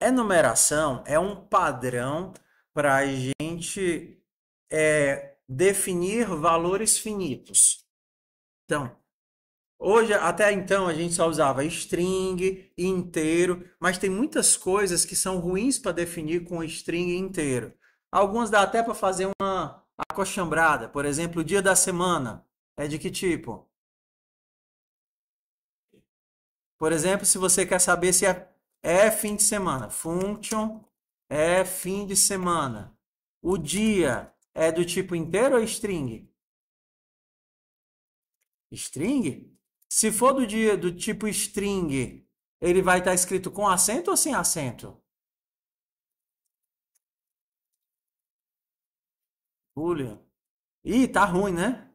Enumeração é um padrão para a gente definir valores finitos. Então, hoje, até então, a gente só usava string, inteiro, mas tem muitas coisas que são ruins para definir com string e inteiro. Algumas dá até para fazer uma acochambrada. Por exemplo, o dia da semana é de que tipo? Por exemplo, se você quer saber se é fim de semana, function é fim de semana. O dia é do tipo inteiro ou string? String? Se for do dia do tipo string, ele vai estar escrito com acento ou sem acento? Boolean. Ih, tá ruim, né?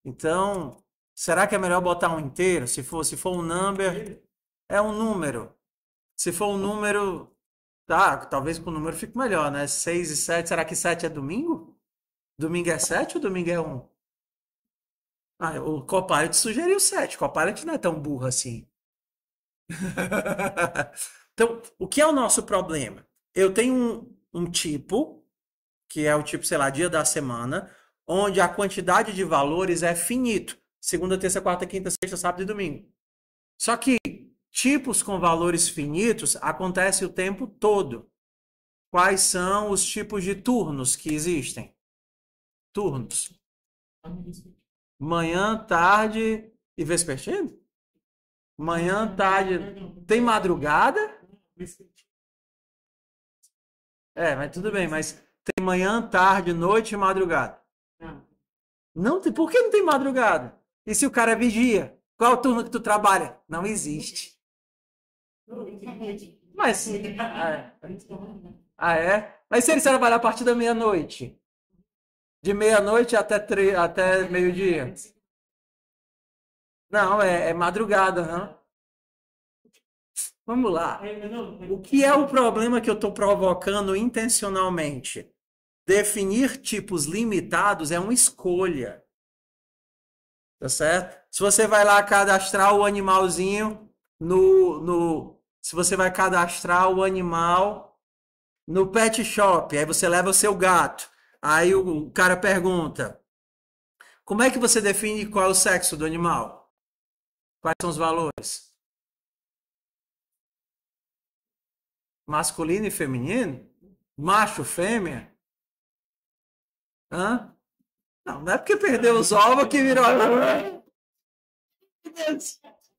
Então, será que é melhor botar um inteiro? Se for um number, é um número. Se for um número, tá, talvez com o número fique melhor, né? 6 e 7, será que 7 é domingo? Domingo é 7 ou domingo é um? Ah, o Copilot sugeriu 7. O Copilot não é tão burro assim. Então, o que é o nosso problema? Eu tenho um tipo, que é o tipo, sei lá, dia da semana, onde a quantidade de valores é finito. Segunda, terça, quarta, quinta, sexta, sábado e domingo. Só que tipos com valores finitos acontecem o tempo todo. Quais são os tipos de turnos que existem? Turnos. Manhã, tarde e vespertino? Manhã, tarde. Tem madrugada? É, mas tudo bem, mas tem manhã, tarde, noite e madrugada. Não tem, por que não tem madrugada? E se o cara é vigia? Qual é o turno que tu trabalha? Não existe. Mas. Ah, é? Mas se ele trabalhar a partir da meia-noite? De meia-noite até meio-dia? Não, é madrugada, não? Vamos lá. O que é o problema que eu estou provocando intencionalmente? Definir tipos limitados é uma escolha, tá certo? Se você vai lá cadastrar o animalzinho se você vai cadastrar o animal no pet shop, aí você leva o seu gato. Aí o cara pergunta: como é que você define qual é o sexo do animal? Quais são os valores? Masculino e feminino? Macho, fêmea? Hã? Não é porque perdeu os ovos que virou.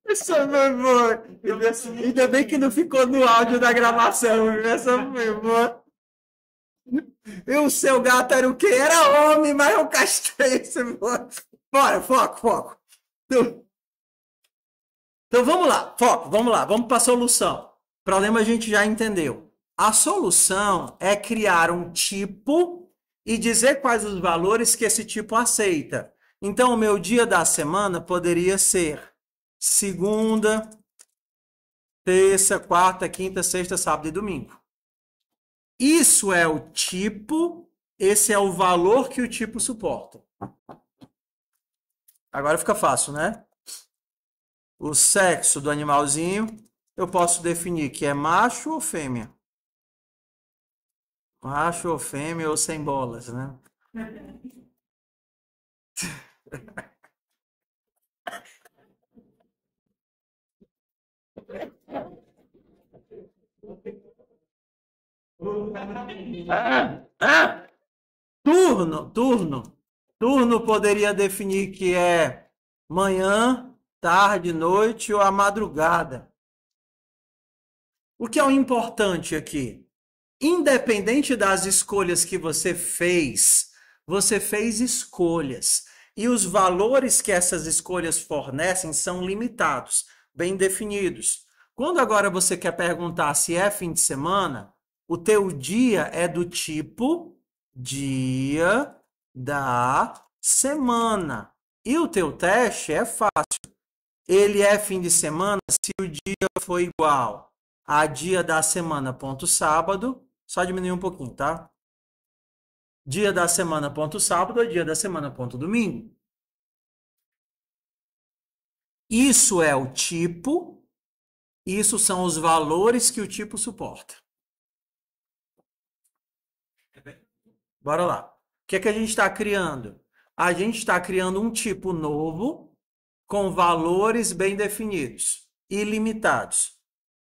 Essa foi boa. Ainda bem que não ficou no áudio da gravação. Essa foi boa. E o seu gato era o quê? Era homem, mas eu castrei esse boa. Bora, foco, foco. Então vamos lá, foco, vamos lá, vamos para a solução. O problema a gente já entendeu. A solução é criar um tipo e dizer quais os valores que esse tipo aceita. Então, o meu dia da semana poderia ser segunda, terça, quarta, quinta, sexta, sábado e domingo. Isso é o tipo, esse é o valor que o tipo suporta. Agora fica fácil, né? O sexo do animalzinho, eu posso definir que é macho ou fêmea. Macho ou fêmea ou sem bolas, né? Ah, ah, turno, turno. Turno poderia definir que é manhã, tarde, noite ou a madrugada. O que é o importante aqui? Independente das escolhas que você fez escolhas. E os valores que essas escolhas fornecem são limitados, bem definidos. Quando agora você quer perguntar se é fim de semana, o teu dia é do tipo dia da semana. E o teu teste é fácil. Ele é fim de semana se o dia for igual a dia da semana ponto sábado. Só diminuir um pouquinho, tá? Dia da semana ponto sábado ou dia da semana ponto domingo. Isso é o tipo, isso são os valores que o tipo suporta. Bora lá. O que é que a gente está criando? A gente está criando um tipo novo com valores bem definidos, ilimitados.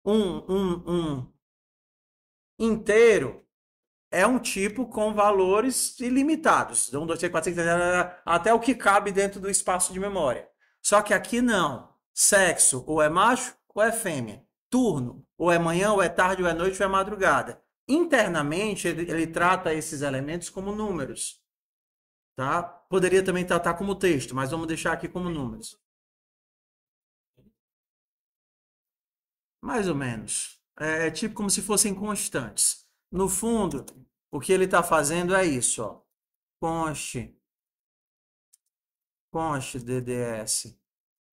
Um inteiro é um tipo com valores ilimitados. 1, 2, 3, 4, 5, 6, até o que cabe dentro do espaço de memória. Só que aqui não. Sexo, ou é macho ou é fêmea. Turno, ou é manhã, ou é tarde, ou é noite, ou é madrugada. Internamente, ele trata esses elementos como números. Tá? Poderia também tratar como texto, mas vamos deixar aqui como números. Mais ou menos. É tipo como se fossem constantes. No fundo, o que ele está fazendo é isso, ó. Const DDS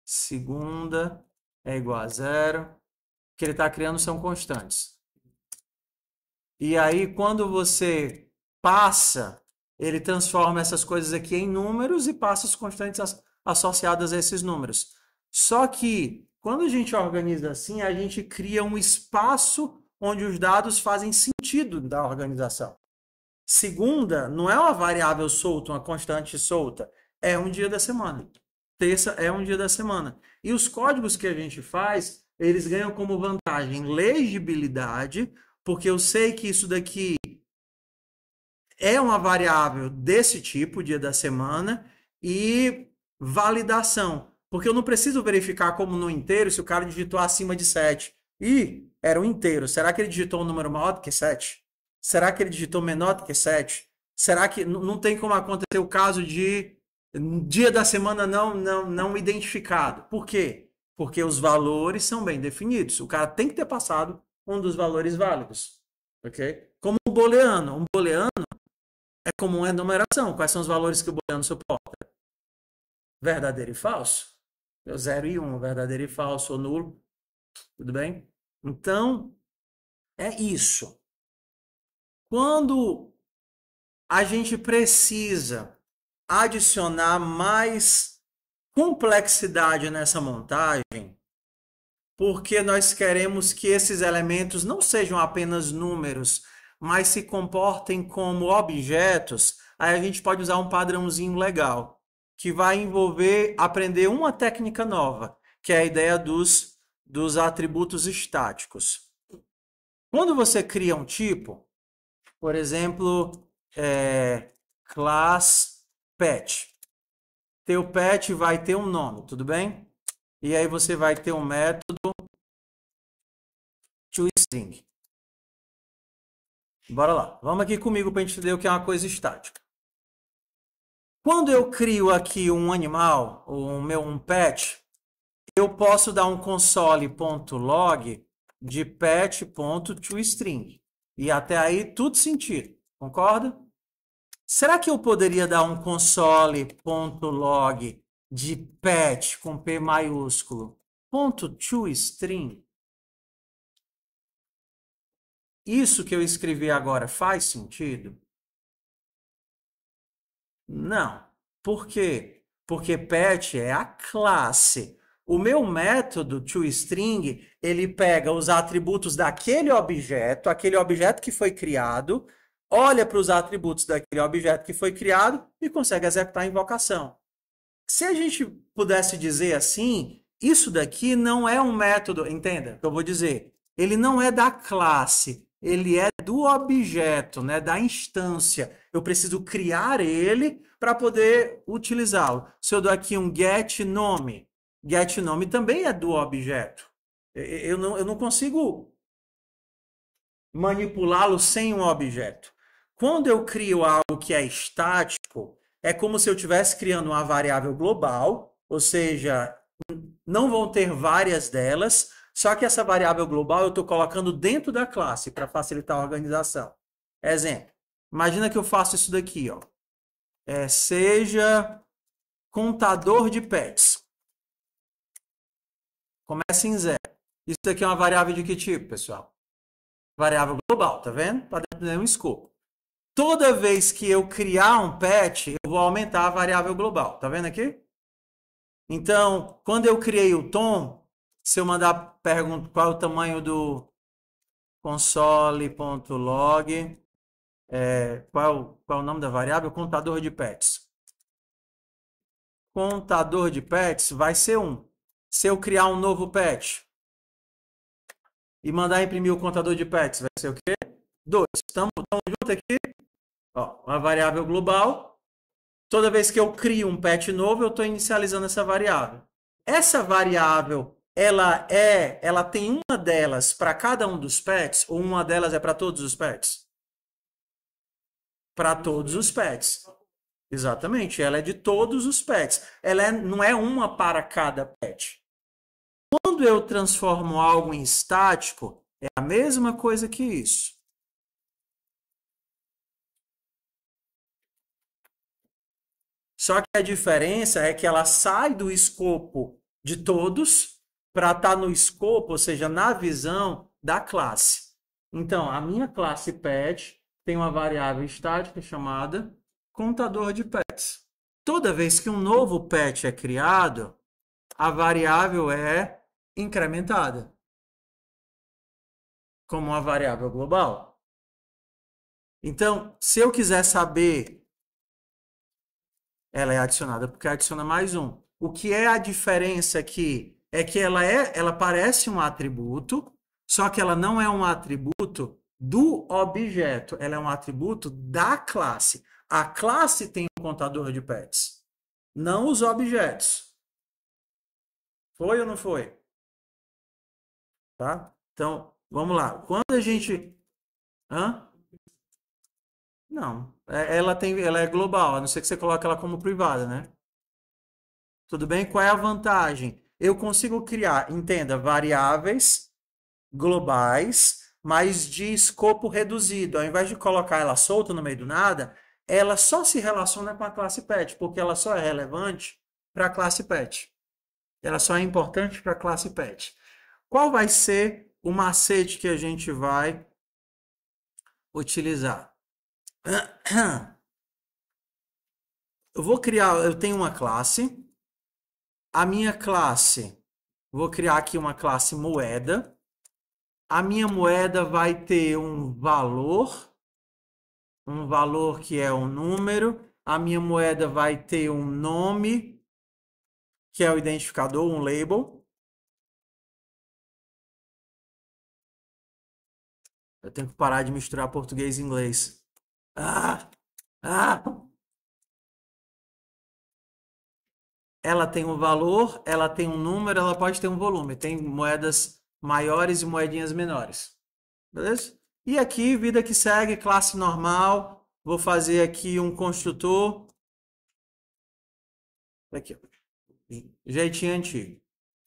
segunda é igual a zero. O que ele está criando são constantes. E aí, quando você passa, ele transforma essas coisas aqui em números e passa as constantes associadas a esses números. Só que, quando a gente organiza assim, a gente cria um espaço onde os dados fazem sentido da organização. Segunda não é uma variável solta, uma constante solta. É um dia da semana. Terça é um dia da semana. E os códigos que a gente faz, eles ganham como vantagem legibilidade, porque eu sei que isso daqui é uma variável desse tipo, dia da semana, e validação. Porque eu não preciso verificar como no inteiro se o cara digitou acima de 7. E era um inteiro. Será que ele digitou um número maior do que 7? Será que ele digitou menor do que 7? Será que não tem como acontecer o caso de dia da semana não identificado? Por quê? Porque os valores são bem definidos. O cara tem que ter passado um dos valores válidos. Ok? Como um booleano. Um booleano é como uma enumeração. Quais são os valores que o booleano suporta? Verdadeiro e falso. 0 e 1, verdadeiro e falso, ou nulo. Tudo bem? Então, é isso. Quando a gente precisa adicionar mais complexidade nessa montagem, porque nós queremos que esses elementos não sejam apenas números, mas se comportem como objetos, aí a gente pode usar um padrãozinho legal, que vai envolver aprender uma técnica nova, que é a ideia dos atributos estáticos. Quando você cria um tipo, por exemplo, class pet. Teu pet vai ter um nome, tudo bem? E aí você vai ter um método toString. Bora lá. Vamos aqui comigo para a gente entender o que é uma coisa estática. Quando eu crio aqui um animal, um pet, eu posso dar um console.log de pet.toString. E até aí tudo sentido. Concorda? Será que eu poderia dar um console.log de pet com P maiúsculo .toString? Isso que eu escrevi agora faz sentido? Não. Por quê? Porque pet é a classe. O meu método toString, ele pega os atributos daquele objeto, aquele objeto que foi criado, olha para os atributos daquele objeto que foi criado e consegue executar a invocação. Se a gente pudesse dizer assim, isso daqui não é um método, entenda o que eu vou dizer. Ele não é da classe, ele é do objeto, né, da instância. Eu preciso criar ele para poder utilizá-lo. Se eu dou aqui um getNome também é do objeto. Eu não consigo manipulá-lo sem um objeto. Quando eu crio algo que é estático, é como se eu estivesse criando uma variável global, ou seja, não vão ter várias delas, só que essa variável global eu estou colocando dentro da classe para facilitar a organização. Exemplo, imagina que eu faço isso daqui, ó. Seja contador de pets. Começa em 0. Isso daqui é uma variável de que tipo, pessoal? Variável global, tá vendo? Está dentro de um escopo. Toda vez que eu criar um pet, eu vou aumentar a variável global. Tá vendo aqui? Então, quando eu criei o tom, se eu mandar pergunta qual é o tamanho do console.log, qual é o nome da variável? Contador de pets. Contador de pets vai ser 1. Se eu criar um novo pet e mandar imprimir o contador de pets, vai ser o quê? 2. Estamos juntos aqui? Ó, uma variável global. Toda vez que eu crio um pet novo, eu estou inicializando essa variável. Essa variável, ela tem uma delas para cada um dos pets, ou uma delas é para todos os pets? Para todos os pets. Exatamente, ela é de todos os pets. Não é uma para cada pet. Quando eu transformo algo em estático, é a mesma coisa que isso. Só que a diferença é que ela sai do escopo de todos para estar no escopo, ou seja, na visão da classe. Então, a minha classe pet tem uma variável estática chamada contador de pets. Toda vez que um novo pet é criado, a variável é incrementada como uma variável global. Então, se eu quiser saber, ela é adicionada porque adiciona mais um. O que é a diferença aqui é que ela parece um atributo, só que ela não é um atributo do objeto, ela é um atributo da classe. A classe tem um contador de pets, não os objetos. Foi ou não foi? Tá? Então, vamos lá. Quando a gente... Hã? Não. Ela é global, a não ser que você coloque ela como privada, né? Tudo bem? Qual é a vantagem? Eu consigo criar, entenda, variáveis globais, mas de escopo reduzido. Ao invés de colocar ela solta no meio do nada, ela só se relaciona com a classe pet, porque ela só é relevante para a classe pet. Ela só é importante para a classe pet. Qual vai ser o macete que a gente vai utilizar? Eu tenho uma classe. A minha classe, vou criar aqui uma classe moeda. A minha moeda vai ter um valor que é um número. A minha moeda vai ter um nome, que é o identificador, um label. Eu tenho que parar de misturar português e inglês. Ah! Ah! Ela tem um valor, ela tem um número, ela pode ter um volume. Tem moedas maiores e moedinhas menores. Beleza? E aqui, vida que segue, classe normal. Vou fazer aqui um construtor. Aqui, jeitinho antigo.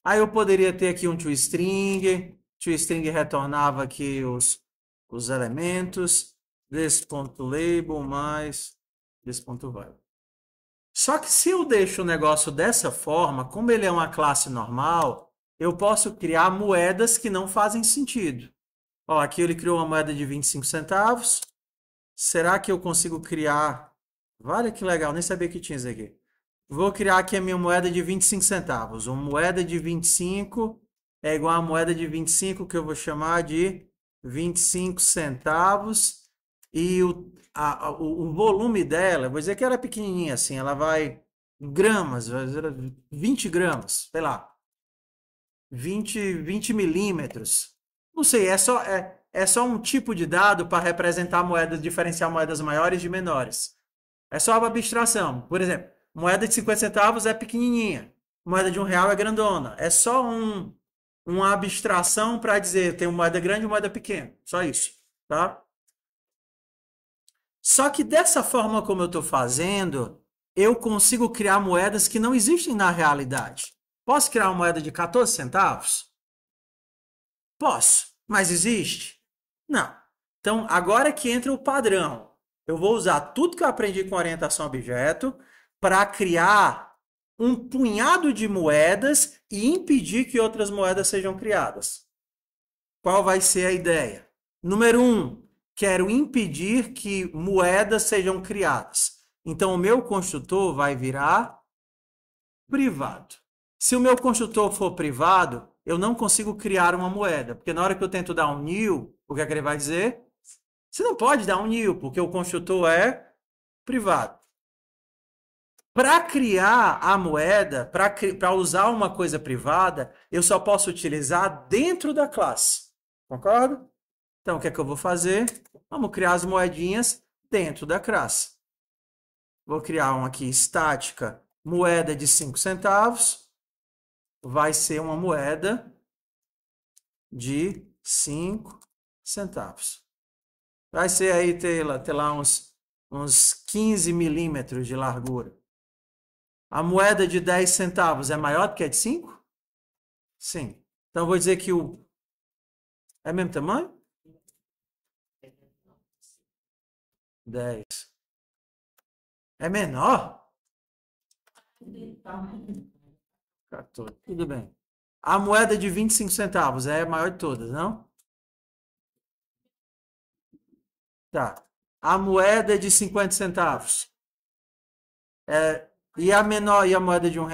Aí eu poderia ter aqui um toString. ToString retornava aqui os elementos. This.label mais this.value. Só que se eu deixo o negócio dessa forma, como ele é uma classe normal, eu posso criar moedas que não fazem sentido. Ó, aqui ele criou uma moeda de 25 centavos. Será que eu consigo criar... Olha que legal, nem sabia que tinha isso aqui. Vou criar aqui a minha moeda de 25 centavos. Uma moeda de 25 é igual a moeda de 25 que eu vou chamar de 25 centavos. E o volume dela, vou dizer que ela é pequenininha assim, ela vai em gramas, vai dizer 20 gramas, sei lá, 20 milímetros. Não sei, é só um tipo de dado para representar moedas, diferenciar moedas maiores de menores. É só uma abstração. Por exemplo, moeda de 50 centavos é pequenininha, moeda de R$1 é grandona. É só uma abstração para dizer tem uma moeda grande e uma moeda pequena. Só isso, tá? Só que dessa forma como eu estou fazendo, eu consigo criar moedas que não existem na realidade. Posso criar uma moeda de 14 centavos? Posso, mas existe? Não. Então, agora que entra o padrão. Eu vou usar tudo que eu aprendi com orientação a objeto para criar um punhado de moedas e impedir que outras moedas sejam criadas. Qual vai ser a ideia? Número 1. Quero impedir que moedas sejam criadas. Então, o meu construtor vai virar privado. Se o meu construtor for privado, eu não consigo criar uma moeda, porque na hora que eu tento dar um new, o que é que ele vai dizer? Você não pode dar um new, porque o construtor é privado. Para criar a moeda, para usar uma coisa privada, eu só posso utilizar dentro da classe. Concordo? Então, o que é que eu vou fazer? Vamos criar as moedinhas dentro da classe. Vou criar uma aqui estática, moeda de 5 centavos. Vai ser uma moeda de 5 centavos. Vai ser aí, ter lá uns 15 milímetros de largura. A moeda de 10 centavos é maior do que a de 5? Sim. Então, eu vou dizer que o... É o mesmo tamanho? 10. É menor? 14. Tudo bem. A moeda de 25 centavos é a maior de todas, não? Tá. A moeda de 50 centavos. E a menor, e a moeda de R$ 1?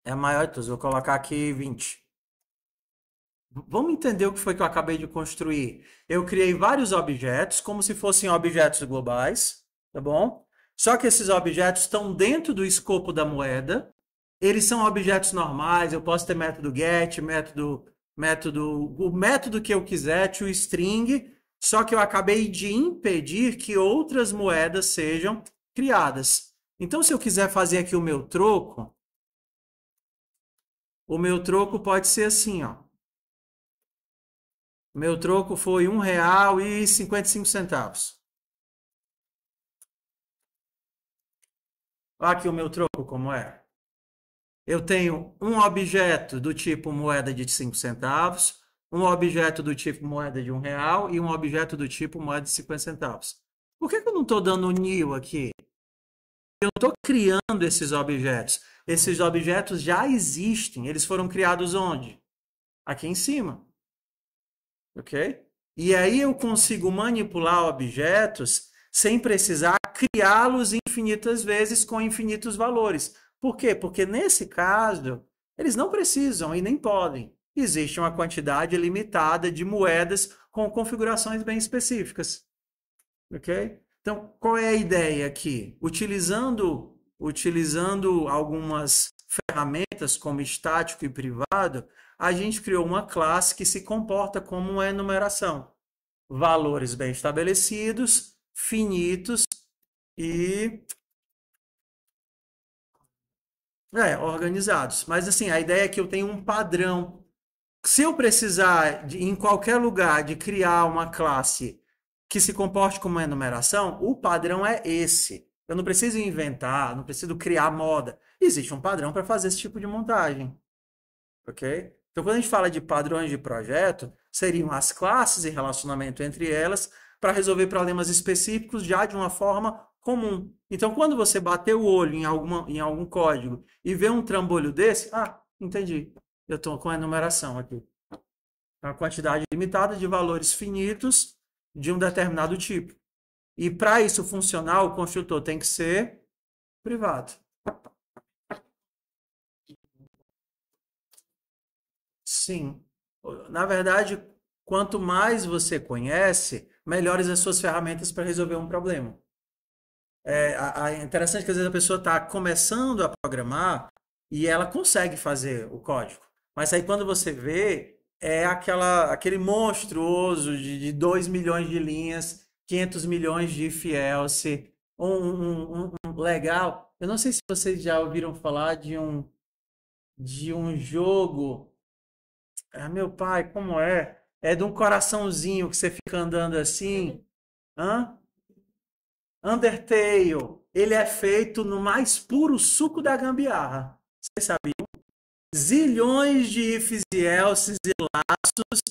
É a maior de todas. Vou colocar aqui 20. Vamos entender o que foi que eu acabei de construir. Eu criei vários objetos, como se fossem objetos globais, tá bom? Só que esses objetos estão dentro do escopo da moeda. Eles são objetos normais, eu posso ter método get, o método que eu quiser, toString, só que eu acabei de impedir que outras moedas sejam criadas. Então, se eu quiser fazer aqui o meu troco pode ser assim, ó. Meu troco foi R$ 1,55. Olha aqui o meu troco como é. Eu tenho um objeto do tipo moeda de 5 centavos, um objeto do tipo moeda de R$ 1 e um objeto do tipo moeda de 50 centavos. Por que eu não estou dando new aqui? Eu estou criando esses objetos. Esses objetos já existem. Eles foram criados onde? Aqui em cima. Ok? E aí eu consigo manipular objetos sem precisar criá-los infinitas vezes com infinitos valores. Por quê? Porque nesse caso, eles não precisam e nem podem. Existe uma quantidade limitada de moedas com configurações bem específicas. Ok? Então, qual é a ideia aqui? Utilizando algumas ferramentas como estático e privado, a gente criou uma classe que se comporta como uma enumeração. Valores bem estabelecidos, finitos e organizados. Mas assim, a ideia é que eu tenho um padrão. Se eu precisar, em qualquer lugar, de criar uma classe que se comporte como uma enumeração, o padrão é esse. Eu não preciso inventar, não preciso criar moda. Existe um padrão para fazer esse tipo de montagem. Ok? Então, quando a gente fala de padrões de projeto, seriam as classes e relacionamento entre elas para resolver problemas específicos já de uma forma comum. Então, quando você bater o olho em algum código e vê um trambolho desse, entendi. Eu estou com a enumeração aqui. Uma quantidade limitada de valores finitos de um determinado tipo. E para isso funcionar, o construtor tem que ser privado. Sim. Na verdade, quanto mais você conhece, melhores as suas ferramentas para resolver um problema. É interessante que às vezes a pessoa está começando a programar e ela consegue fazer o código. Mas aí quando você vê, é aquele monstruoso de 2 milhões de linhas, 500 milhões de if else, um legal. Eu não sei se vocês já ouviram falar de um jogo. Meu pai, como é? É de um coraçãozinho que você fica andando assim. Hã? Undertale. Ele é feito no mais puro suco da gambiarra. Você sabe? Zilhões de ifs e elses e laços.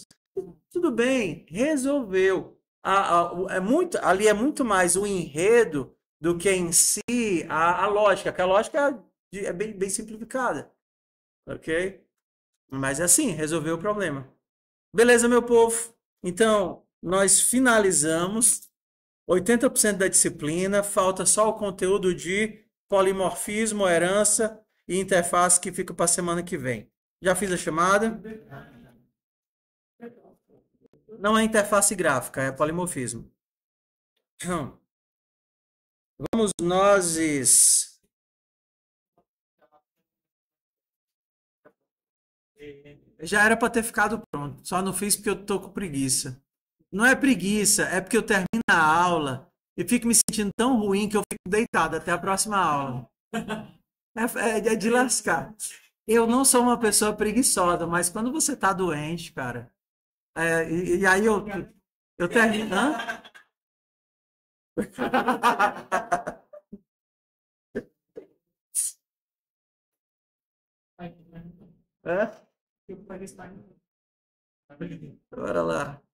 Tudo bem, resolveu. Ali é muito mais o enredo do que em si a lógica, que a lógica é bem simplificada. Ok? Mas assim, resolveu o problema. Beleza, meu povo? Então, nós finalizamos 80% da disciplina, falta só o conteúdo de polimorfismo, herança e interface que fica para semana que vem. Já fiz a chamada? Não é interface gráfica, é polimorfismo. Vamos nós. Já era para ter ficado pronto, só não fiz porque eu tô com preguiça. Não é preguiça, é porque eu termino a aula e fico me sentindo tão ruim que eu fico deitado até a próxima aula. É de lascar. Eu não sou uma pessoa preguiçosa, mas quando você tá doente, cara, e aí eu termino. Hã? É? Bora lá.